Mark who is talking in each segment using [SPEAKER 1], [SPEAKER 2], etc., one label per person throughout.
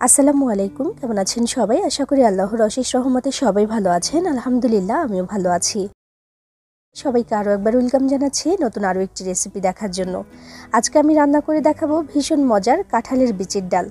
[SPEAKER 1] আসসালামু আলাইকুম, কেমন আছেন সবাই? আশা করি আল্লাহর অশেষ রহমতে সবাই ভালো আছেন। আলহামদুলিল্লাহ, আমিও ভালো আছি। সবাইকে আরও একবার ওয়েলকাম জানাচ্ছি নতুন আরও একটি রেসিপি দেখার জন্য। আজকে আমি রান্না করে দেখাবো ভীষণ মজার কাঁঠালের বিচির ডাল।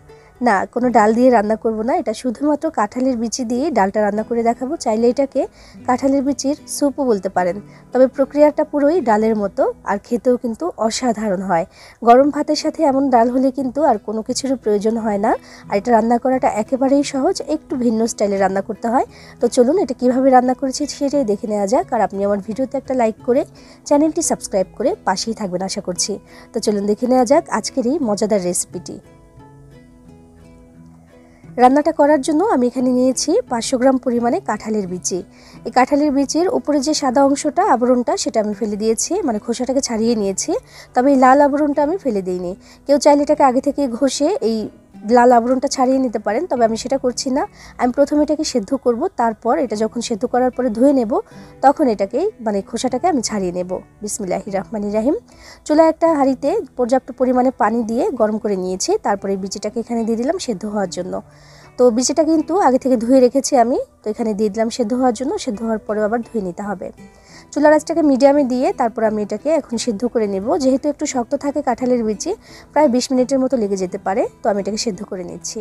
[SPEAKER 1] না, কোনো ডাল দিয়ে রান্না করব না, এটা শুধুমাত্র কাঁঠালের বিচি দিয়ে ডালটা রান্না করে দেখাবো। চাইলে এটাকে কাঁঠালের বিচির স্যুপও বলতে পারেন, তবে প্রক্রিয়াটা পুরোই ডালের মতো আর খেতেও কিন্তু অসাধারণ হয়। গরম ভাতের সাথে এমন ডাল হলে কিন্তু আর কোনো কিছুর প্রয়োজন হয় না। আর এটা রান্না করাটা একেবারেই সহজ, একটু ভিন্ন স্টাইলে রান্না করতে হয়। তো চলুন এটা কিভাবে রান্না করেছি সেটাই দেখে নেওয়া যাক। আর আপনি আমার ভিডিওতে একটা লাইক করে চ্যানেলটি সাবস্ক্রাইব করে পাশেই থাকবেন আশা করছি। তো চলুন দেখে নেওয়া যাক আজকের এই মজাদার রেসিপিটি। রান্নাটা করার জন্য আমি এখানে নিয়েছি 500 গ্রাম পরিমাণে কাঁঠালের বিচি। এই কাঁঠালের বিচির উপরে যে সাদা অংশটা, আবরণটা, সেটা আমি ফেলে দিয়েছি, মানে খোসাটাকে ছাড়িয়ে নিয়েছি। তবে এই লাল আবরণটা আমি ফেলে দিইনি। কেউ চাইলে এটাকে আগে থেকে ঘষে এই লাল আবরণটা ছাড়িয়ে নিতে পারেন, তবে আমি সেটা করছি না। আমি প্রথমে এটাকে সেদ্ধ করব, তারপর এটা যখন সেদ্ধ করার পরে ধুয়ে নেব তখন এটাকে মানে খোসাটাকে আমি ছাড়িয়ে নেব। বিসমিল্লাহির রহমানির রহিম। চুলায় একটা হাঁড়িতে পর্যাপ্ত পরিমাণে পানি দিয়ে গরম করে নিয়েছি, তারপরে এই বিচিটাকে এখানে দিয়ে দিলাম সেদ্ধ হওয়ার জন্য। তো বিচিটা কিন্তু আগে থেকে ধুয়ে রেখেছি আমি, তো এখানে দিয়ে দিলাম সেদ্ধ হওয়ার জন্য। সেদ্ধ হওয়ার পরেও আবার ধুয়ে নিতে হবে। চুলার আঁচটাকে মিডিয়ামে দিয়ে তারপর আমি এটাকে এখন সিদ্ধ করে নেব। যেহেতু একটু শক্ত থাকে কাঁঠালের বিচি, প্রায় 20 মিনিটের মতো লেগে যেতে পারে, তো আমি এটাকে সেদ্ধ করে নিচ্ছি।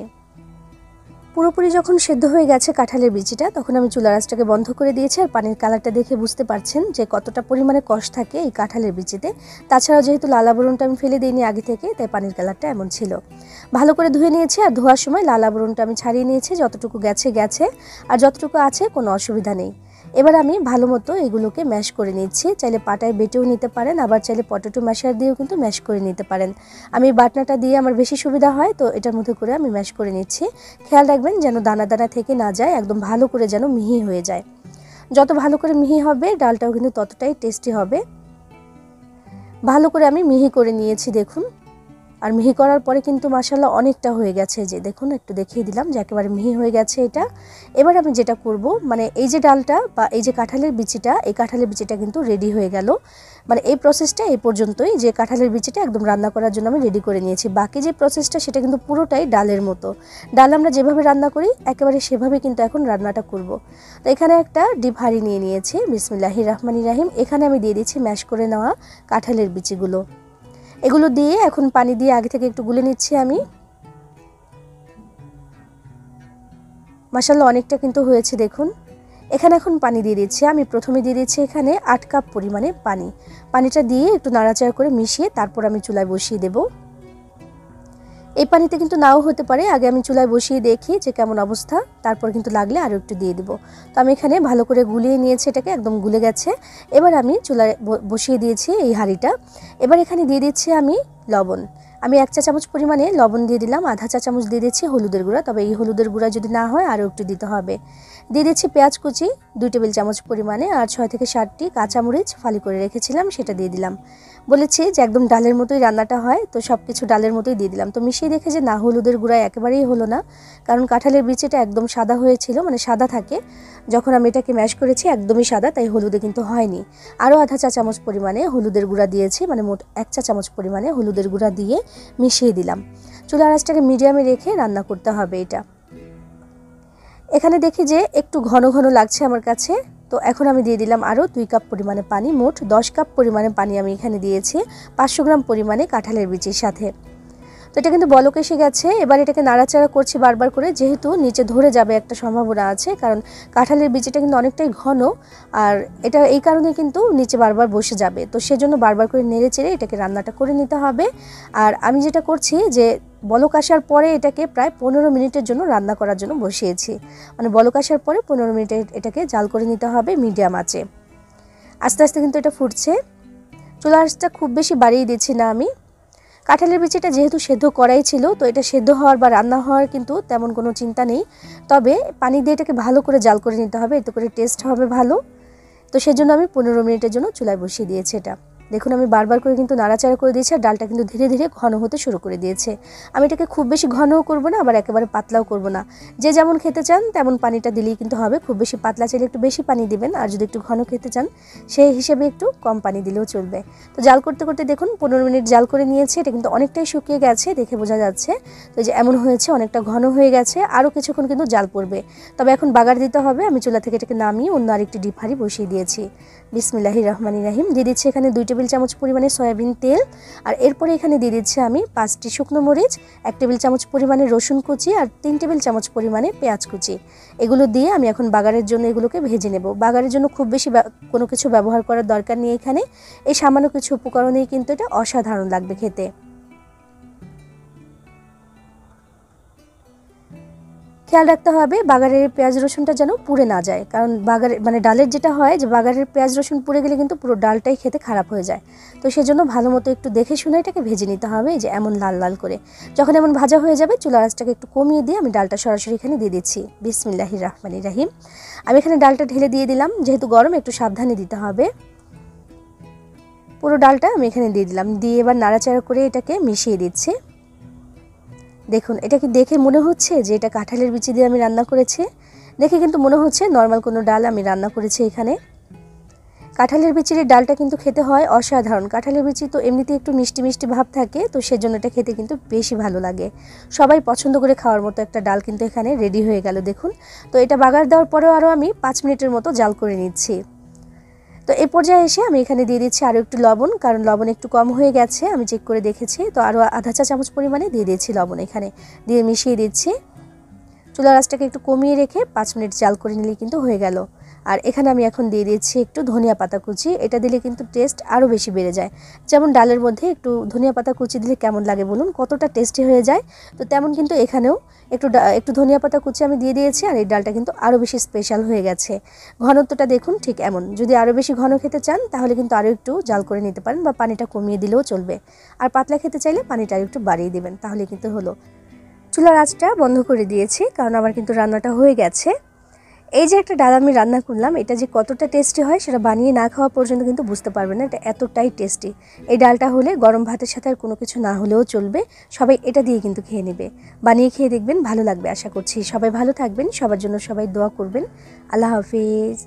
[SPEAKER 1] পুরোপুরি যখন সেদ্ধ হয়ে গেছে কাঁঠালের বিচিটা, তখন আমি চুলার আঁচটাকে বন্ধ করে দিয়েছি। আর পানির কালারটা দেখে বুঝতে পারছেন যে কতটা পরিমাণে কষ থাকে এই কাঁঠালের বিচিতে। তাছাড়াও যেহেতু লাল আবরণটা আমি ফেলে দিইনি আগে থেকে, তাই পানির কালারটা এমন ছিল। ভালো করে ধুয়ে নিয়েছি, আর ধোয়ার সময় লাল আবরণটা আমি ছাড়িয়ে নিয়েছি। যতটুকু গেছে গেছে, আর যতটুকু আছে কোনো অসুবিধা নেই। এবার আমি ভালো মতো এগুলোকে ম্যাশ করে নিচ্ছি। চাইলে পাটায় বেটেও নিতে পারেন, আবার চাইলে পটেটো ম্যাশার দিয়েও কিন্তু ম্যাশ করে নিতে পারেন। আমি বাটনাটা দিয়ে আমার বেশি সুবিধা হয়, তো এটার মধ্যে করে আমি ম্যাশ করে নিচ্ছি। খেয়াল রাখবেন যেন দানা দানা থেকে না যায়, একদম ভালো করে যেন মিহি হয়ে যায়। যত ভালো করে মিহি হবে ডালটাও কিন্তু ততটাই টেস্টি হবে। ভালো করে আমি মিহি করে নিয়েছি দেখুন। আর মিহি করার পরে কিন্তু মাশাআল্লাহ অনেকটা হয়ে গেছে, যে দেখুন একটু দেখিয়ে দিলাম যে একেবারে মিহি হয়ে গেছে এটা। এবার আমি যেটা করব, মানে এই যে ডালটা বা এই যে কাঁঠালের বিচিটা, এই কাঁঠালের বিচিটা কিন্তু রেডি হয়ে গেল। মানে এই প্রসেসটা এই পর্যন্তই, যে কাঁঠালের বিচিটা একদম রান্না করার জন্য আমি রেডি করে নিয়েছি। বাকি যে প্রসেসটা সেটা কিন্তু পুরোটাই ডালের মতো। ডাল আমরা যেভাবে রান্না করি একেবারে সেভাবে কিন্তু এখন রান্নাটা করব। তো এখানে একটা ডিপ হাঁড়ি নিয়ে নিয়েছি। বিসমিল্লাহির রহমানির রহিম। এখানে আমি দিয়ে দিচ্ছি ম্যাশ করে নেওয়া কাঁঠালের বিচিগুলো। এগুলো দিয়ে এখন পানি দিয়ে আগে থেকে একটু গুলে নিচ্ছি আমি। মাশাআল্লাহ অনেকটা কিন্তু হয়েছে দেখুন। এখানে এখন পানি দিয়ে দিচ্ছি। আমি প্রথমে দিয়ে দিচ্ছি এখানে 8 কাপ পরিমাণে পানি। পানিটা দিয়ে একটু নাড়াচাড়া করে মিশিয়ে তারপর আমি চুলায় বসিয়ে দেব। এই পানিতে কিন্তু নাও হতে পারে, আগে আমি চুলায় বসিয়ে দেখি যে কেমন অবস্থা, তারপর কিন্তু লাগলে আরও একটু দিয়ে দেব। তো আমি এখানে ভালো করে গুলিয়ে নিয়েছি, এটাকে একদম গুলে গেছে। এবার আমি চুলায় বসিয়ে দিয়েছি এই হাঁড়িটা। এবার এখানে দিয়ে দিচ্ছি আমি লবণ। আমি 1 চা চামচ পরিমাণে লবণ দিয়ে দিলাম। আধা চা চামচ দিয়ে দিচ্ছি হলুদের গুঁড়া, তবে এই হলুদের গুঁড়া যদি না হয় আরও একটু দিতে হবে। দিয়ে দিচ্ছি পেঁয়াজ কুচি 2 টেবিল চামচ পরিমাণে, আর 6 থেকে 7টি কাঁচামরিচ ফালি করে রেখেছিলাম সেটা দিয়ে দিলাম। বলেছি যে একদম ডালের মতোই রান্নাটা হয়, তো সব কিছু ডালের মতোই দিয়ে দিলাম। তো মিশিয়ে দেখে যে না, হলুদের গুঁড়া একেবারেই হলো না, কারণ কাঁঠালের বিচিটা একদম সাদা হয়েছিল, মানে সাদা থাকে যখন আমি এটাকে ম্যাশ করেছি একদমই সাদা, তাই হলুদে কিন্তু হয়নি। আরও আধা চা চামচ পরিমাণে হলুদের গুঁড়া দিয়েছি, মানে মোট 1 চা চামচ পরিমাণে হলুদের গুঁড়া দিয়ে মিশিয়ে দিলাম। চুলার আঁচটাকে মিডিয়ামে রেখে রান্না করতে হবে এটা। এখানে দেখি যে একটু ঘন ঘন লাগছে আমার কাছে, তো এখন আমি দিয়ে দিলাম আরও 2 কাপ পরিমাণে পানি। মোট 10 কাপ পরিমাণে পানি আমি এখানে দিয়েছি 500 গ্রাম পরিমাণে কাঁঠালের বিচির সাথে। তো এটা কিন্তু বলক এসে গেছে। এবার এটাকে নাড়াচাড়া করছি বারবার করে, যেহেতু নিচে ধরে যাবে একটা সম্ভাবনা আছে, কারণ কাঁঠালের বিচিটা কিন্তু অনেকটাই ঘন, আর এটা এই কারণে কিন্তু নিচে বারবার বসে যাবে। তো সেজন্য বারবার করে নেড়ে চেড়ে এটাকে রান্নাটা করে নিতে হবে। আর আমি যেটা করছি যে বলক আসার পরে এটাকে প্রায় 15 মিনিটের জন্য রান্না করার জন্য বসিয়েছি। মানে বলক আসার পরে 15 মিনিটে এটাকে জাল করে নিতে হবে মিডিয়াম আঁচে। আস্তে আস্তে কিন্তু এটা ফুটছে। চুলার আঁচটা খুব বেশি বাড়িয়ে দিচ্ছি না আমি। কাঁঠালের বিচিটা যেহেতু সেদ্ধ করাই ছিল, তো এটা সেদ্ধ হওয়ার বা রান্না হওয়ার কিন্তু তেমন কোনো চিন্তা নেই, তবে পানি দিয়ে এটাকে ভালো করে জাল করে নিতে হবে, এতে করে টেস্ট হবে ভালো। তো সেজন্য আমি 15 মিনিটের জন্য চুলায় বসিয়ে দিয়েছি এটা। দেখুন আমি বারবার করে কিন্তু নাড়াচাড়া করে দিয়েছি আর ডালটা কিন্তু ধীরে ধীরে ঘন হতে শুরু করে দিয়েছে। আমি এটাকে খুব বেশি ঘনও করব না, আবার একেবারে পাতলাও করব না। যে যেমন খেতে চান তেমন পানিটা দিলেই কিন্তু হবে। খুব বেশি পাতলা চাইলে একটু বেশি পানি দিবেন, আর যদি একটু ঘন খেতে চান সেই হিসেবে একটু কম পানি দিলেও চলবে। তো জাল করতে করতে দেখুন 15 মিনিট জাল করে নিয়েছে। এটা কিন্তু অনেকটাই শুকিয়ে গেছে, দেখে বোঝা যাচ্ছে। তো যে এমন হয়েছে, অনেকটা ঘন হয়ে গেছে, আরও কিছুক্ষণ কিন্তু জাল পড়বে। তবে এখন বাগার দিতে হবে। আমি চুলা থেকে এটাকে নামিয়ে অন্য আরেকটি ডিপ হাঁড়ি বসিয়ে দিয়েছি। বিসমিল্লাহির রহমানির রহিম। দিয়ে দিচ্ছি এখানে 2 টেবিল চামচ পরিমাণে সয়াবিন তেল, আর এরপরে এখানে দিয়ে দিচ্ছি আমি 5টি শুকনো মরিচ, 1 টেবিল চামচ পরিমাণে রসুন কুচি আর 3 টেবিল চামচ পরিমাণে পেঁয়াজ কুচি। এগুলো দিয়ে আমি এখন বাগারের জন্য এগুলোকে ভেজে নেব। বাগারের জন্য খুব বেশি কোনো কিছু ব্যবহার করার দরকার নেই এখানে। এই সামান্য কিছু উপকরণেই কিন্তু এটা অসাধারণ লাগবে খেতে। খেয়াল রাখতে হবে বাগারের পেঁয়াজ রসুনটা যেন পুড়ে না যায়, কারণ বাগারের মানে ডালের যেটা হয় যে বাগারের পেঁয়াজ রসুন পুড়ে গেলে কিন্তু পুরো ডালটাই খেতে খারাপ হয়ে যায়। তো সেজন্য ভালো মতো একটু দেখে শুনে এটাকে ভেজে নিতে হবে, যে এমন লাল লাল করে। যখন এমন ভাজা হয়ে যাবে চুলার আঁচটাকে একটু কমিয়ে দিয়ে আমি ডালটা সরাসরি এখানে দিয়ে দিচ্ছি। বিসমিল্লাহির রহমানির রহিম। আমি এখানে ডালটা ঢেলে দিয়ে দিলাম, যেহেতু গরম একটু সাবধানে দিতে হবে। পুরো ডালটা আমি এখানে দিয়ে দিলাম, দিয়ে এবার নাড়াচাড়া করে এটাকে মিশিয়ে দিচ্ছি। দেখুন এটা কি দেখে মনে হচ্ছে যে এটা কাঁঠালের বিচি দিয়ে আমি রান্না করেছি? দেখে কিন্তু মনে হচ্ছে নর্মাল কোনো ডাল আমি রান্না করেছি এখানে। কাঁঠালের বিচির ডালটা কিন্তু খেতে হয় অসাধারণ। কাঁঠালের বিচি তো এমনিতেই একটু মিষ্টি মিষ্টি ভাব থাকে, তো সেজন্য এটা খেতে কিন্তু বেশি ভালো লাগে। সবাই পছন্দ করে খাওয়ার মতো একটা ডাল কিন্তু এখানে রেডি হয়ে গেল দেখুন। তো এটা বাগার দেওয়ার পরেও আরও আমি 5 মিনিটের মতো জাল করে নিচ্ছি। তো এই পর্যায়ে এসে আমি এখানে দিয়ে দিচ্ছি আরও একটু লবণ, কারণ লবণ একটু কম হয়ে গেছে, আমি চেক করে দেখেছি। তো আরও আধা চা চামচ পরিমাণে দিয়ে দিয়েছি লবণ এখানে, দিয়ে মিশিয়ে দিচ্ছি। চুলার আঁচটাকে একটু কমিয়ে রেখে 5 মিনিট জাল করে নিলেই কিন্তু হয়ে গেল। আর এখানে আমি এখন দিয়ে দিচ্ছি একটু ধনিয়া পাতা কুচি। এটা দিলে কিন্তু টেস্ট আরও বেশি বেড়ে যায়। যেমন ডালের মধ্যে একটু ধনিয়া পাতা কুচি দিলে কেমন লাগে বলুন, কতটা টেস্টি হয়ে যায়। তো তেমন কিন্তু এখানেও একটু ধনিয়া পাতা কুচি আমি দিয়ে দিয়েছি, আর এই ডালটা কিন্তু আরও বেশি স্পেশাল হয়ে গেছে। ঘনত্বটা দেখুন ঠিক এমন। যদি আরও বেশি ঘন খেতে চান তাহলে কিন্তু আরও একটু জাল করে নিতে পারেন, বা পানিটা কমিয়ে দিলেও চলবে। আর পাতলা খেতে চাইলে পানিটা আরও একটু বাড়িয়ে দেবেন, তাহলে কিন্তু হলো। চুলার আঁচটা বন্ধ করে দিয়েছি, কারণ আমার কিন্তু রান্নাটা হয়ে গেছে। এই যে একটা ডাল আমি রান্না করলাম, এটা যে কতটা টেস্টি হয় সেটা বানিয়ে না খাওয়া পর্যন্ত কিন্তু বুঝতে পারবেন না, এটা এতটাই টেস্টি। এই ডালটা হলে গরম ভাতের সাথে আর কোনো কিছু না হলেও চলবে, সবাই এটা দিয়ে কিন্তু খেয়ে নেবে। বানিয়ে খেয়ে দেখবেন, ভালো লাগবে আশা করছি। সবাই ভালো থাকবেন, সবার জন্য সবাই দোয়া করবেন। আল্লাহ হাফিজ।